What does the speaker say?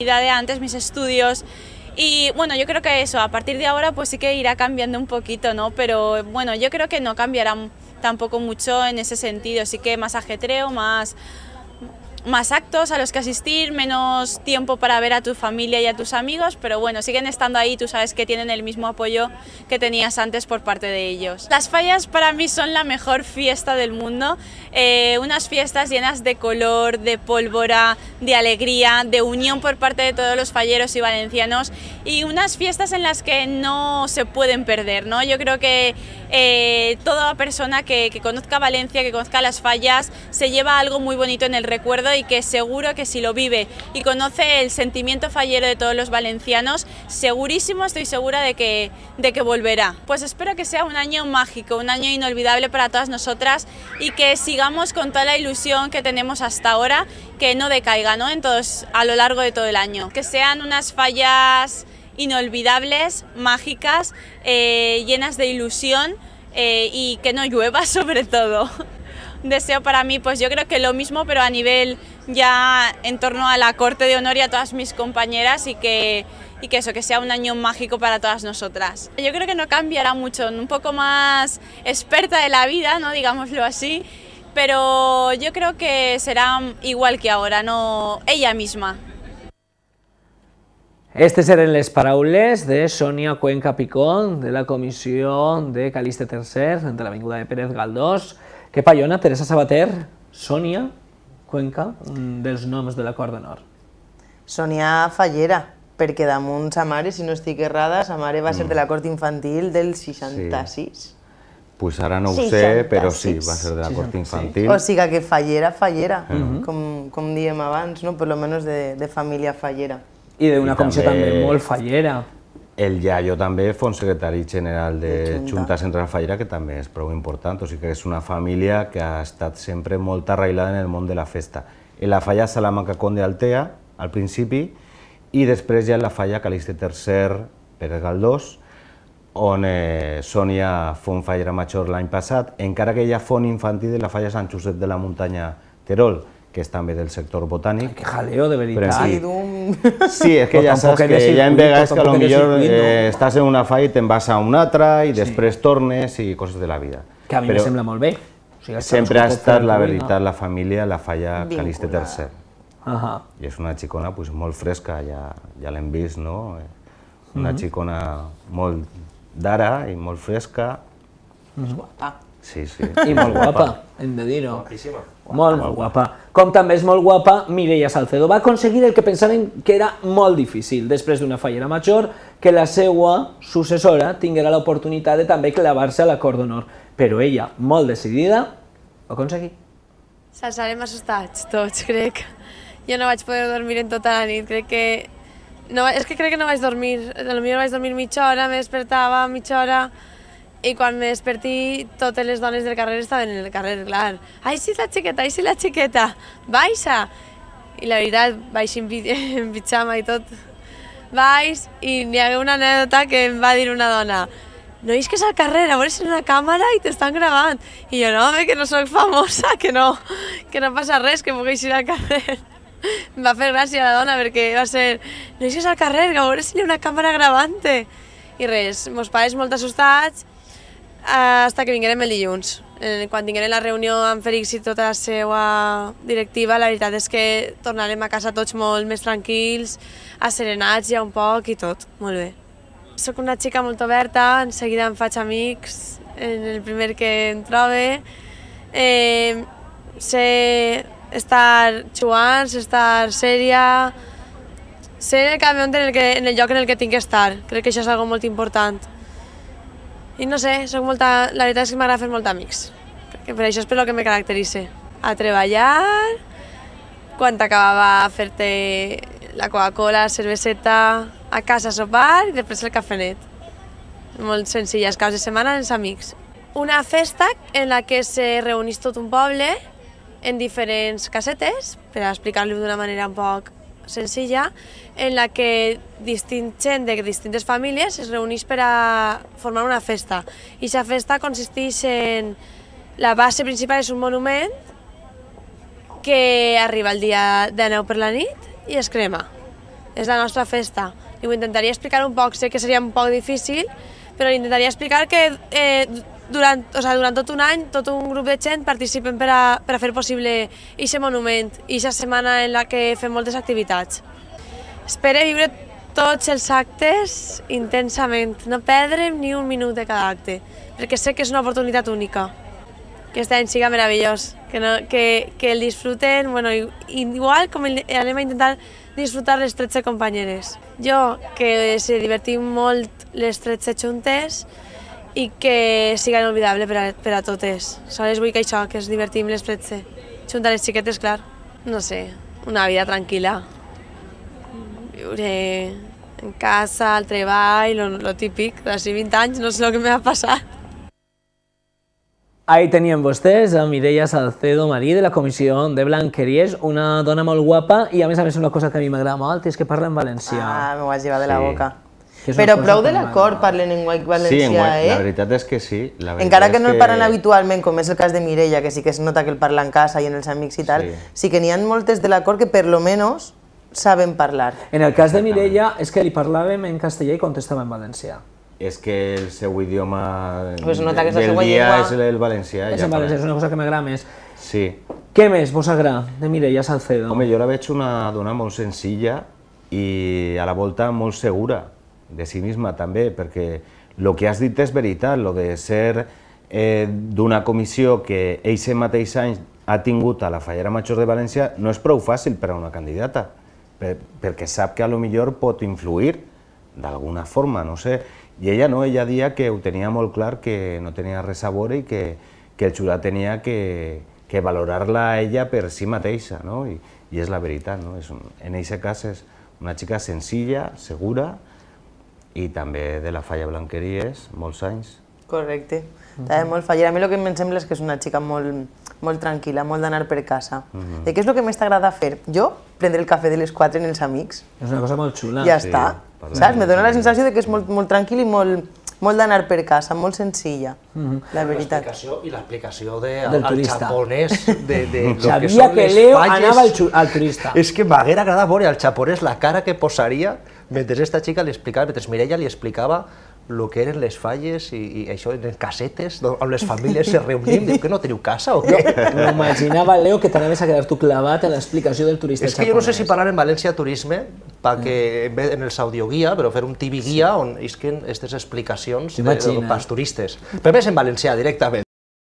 vida de antes, mis estudios. Y bueno, yo creo que eso, a partir de ahora pues sí que irá cambiando un poquito, ¿no? Pero bueno, yo creo que no cambiará tampoco mucho en ese sentido, sí que más ajetreo, más actos a los que asistir, menos tiempo para ver a tu familia y a tus amigos, pero bueno, siguen estando ahí, tú sabes que tienen el mismo apoyo que tenías antes por parte de ellos. Las fallas para mí son la mejor fiesta del mundo, unas fiestas llenas de color, de pólvora, de alegría, de unión por parte de todos los falleros y valencianos, y unas fiestas en las que no se pueden perder, ¿no? Yo creo que toda persona que conozca Valencia, que conozca las fallas, se lleva algo muy bonito en el recuerdo y que seguro que si lo vive y conoce el sentimiento fallero de todos los valencianos, segurísimo, estoy segura de que volverá. Pues espero que sea un año mágico, un año inolvidable para todas nosotras y que sigamos con toda la ilusión que tenemos hasta ahora, que no decaiga, ¿no? A lo largo de todo el año. Que sean unas fallas inolvidables, mágicas, llenas de ilusión y que no llueva sobre todo. Deseo para mí, pues yo creo que lo mismo, pero a nivel ya en torno a la corte de honor y a todas mis compañeras y que eso, que sea un año mágico para todas nosotras. Yo creo que no cambiará mucho, un poco más experta de la vida, ¿no? Digámoslo así, pero yo creo que será igual que ahora, no ella misma. Estes eren les paraules de Sònia Cuenca Picón, de la comissió de Calixte III, de l'Avinguda de Pérez Galdós. Que paiona, Teresa Sabater, Sònia Cuenca, un dels noms de la Cort d'Honor. Sònia fallera, perquè damunt sa mare, si no estic errada, sa mare va ser de la cort infantil del 66. Pues ara no ho sé, però sí, va ser de la cort infantil. O sigui que fallera, com diem abans, per lo menos de família fallera. I d'una comissió també molt fallera. El iaio també fou secretari general de Junta Central Fallera, que també és prou important, o sigui que és una família que ha estat sempre molt arrailada en el món de la festa. En la falla Salamanca Conde Altea, al principi, i després ja en la falla Calixte III Pérez Galdós, on Sònia fou fallera major l'any passat, encara que ella fou infantil de la falla Sant Josep de la Muntanya Terol, que és també del sector botànic. Que jaleo, de veritat. Sí, és que ja saps que ja en vegades que potser estàs en una falla i te'n vas a una altra i després tornes i coses de la vida. Que a mi em sembla molt bé. Sempre ha estat, la veritat, la família, la falla Calixte III. I és una xicona molt fresca, ja l'hem vist, no? Una xicona molt d'ara i molt fresca. És guapa. Sí, sí. I molt guapa, hem de dir-ho. Molt guapa. Com també és molt guapa Mireia Salcedo. Va aconseguir el que pensaven que era molt difícil, després d'una fallera major, que la seva successora tinguera l'oportunitat de també clavar-se a la Cort d'Honor. Però ella, molt decidida, ho aconseguí. S'estarem assustats tots, crec. Jo no vaig poder dormir en tota la nit, crec que no vaig dormir, potser vaig dormir mitja hora, me despertava mitja hora, i quan me despertí, totes les dones del carrer estaven en el carrer, clar. Ai, sí, la xiqueta, baixa! I la veritat, baix en pitjama i tot. Baix, i n'hi ha una anècdota que em va dir una dona: no isques al carrer, a veure si una càmera i t'estan gravant. I jo, no, home, que no soc famosa, que no passa res, que puc eixir al carrer. Em va fer gràcia la dona perquè va ser: no isques al carrer, que a veure si hi ha una càmera gravant-te. I res, mos pares molt assustats, hasta que vinguérem el dilluns. Quan tinguérem la reunió amb Félix i tota la seva directiva, la veritat és que tornarem a casa tots molt més tranquils, asserenats ja un poc i tot, molt bé. Soc una xica molt oberta, en seguida em faig amics, en el primer que em trobe. Sé estar jugant, sé estar sèria, sé en el camió en el lloc en el que tinc que estar, crec que això és algo molt important. I no sé, la veritat és que m'agrada fer molts amics, perquè per això és per el que me caracteritza. A treballar, quan t'acabava fer-te la Coca-Cola, cerveseta, a casa a sopar i després el cafenet. Molt senzill, els caps de setmana els amics. Una festa en la que se reunís tot un poble en diferents casetes, per explicar-lo d'una manera un poc senzilla, en la que gent de distintes famílies es reuneix per a formar una festa. I aquesta festa consisteix en... La base principal és un monument que arriba el dia de neu per la nit i es crema. és la nostra festa. I ho intentaria explicar un poc, sé que seria un poc difícil, però li intentaria explicar que durant tot un any tot un grup de gent participen per a fer possible aquest monument i aquesta setmana en la que fem moltes activitats. Espero viure tots els actes intensament, no perdre'm ni un minut de cada acte, perquè sé que és una oportunitat única. Que aquest any siga meravellós, que el disfruten, bueno, igual com anem a intentar disfrutar les 13 companyeres. Jo, que se divertim molt les 13 juntes i que siga inolvidable per a totes. Sols vull que això, que ens divertim les 13. Juntar les xiquetes, clar. No sé, una vida tranquil·la. Viure en casa, al treball, lo típic. D'ací 20 anys no sé el que m'ha passat. Ahí tenien vostès a Mireia Salcedo Marí, de la Comissió de Blanqueries, una dona molt guapa i a més una cosa que a mi m'agrada molt és que parla en valencià. Ah, m'ho has llevat de la boca. Però prou de l'acord parlen en valencià, la veritat és que sí. Encara que no el parlen habitualment, com és el cas de Mireia, que sí que es nota que el parla en casa i en els amics i tal, sí que n'hi ha moltes de l'acord que per lo menos saben parlar. En el cas de Mireia és que li parlàvem en castellà i contestava en valencià. És que el seu idioma del dia és el valencià. És en valencià, és una cosa que m'agrada més. Sí. Què més vos agrada de Mireia Salcedo? Home, jo la veig una dona molt senzilla i a la volta molt segura de si misma també, perquè el que has dit és veritat, el de ser d'una comissió que eixe mateix any ha tingut a la Fallera Major de València no és prou fàcil per a una candidata, perquè sap que a lo millor pot influir d'alguna forma, no sé. I ella no, ella dia que ho tenia molt clar, que no tenia res a veure i que el jurat tenia que valorar-la a ella per si mateixa, no? I és la veritat, no? En aquest cas és una xica senzilla, segura, i també de la Falla Blanqueries, molts anys. Correcte. També molt fallera. A mi el que em sembla és que és una xica molt tranquil·la, molt d'anar per casa. I què és el que més t'agrada fer? Jo, prendre el cafè de les 4 amb els amics. És una cosa molt xula. Ja està. Saps? Me dona la sensació que és molt tranquil i molt d'anar per casa, molt senzilla, la veritat. I l'explicació del japonès de lo que sabia són que les Leo falles. anava al turista. És que m'haguera agradat veure al japonès la cara que posaria mentre aquesta xica li explicava, mentre Mireia li explicava el que eren les falles i això, en casetes, on les famílies se reunim. Diu que no teniu casa o què? M'imaginava, Leo, que t'anaves a quedar tu clavat en l'explicació del turista japonès. És que jo no sé si parlar en València Turisme, perquè en els audioguia, però fer un TV guia on isquen aquestes explicacions pels turistes. Però més en valencià, directament.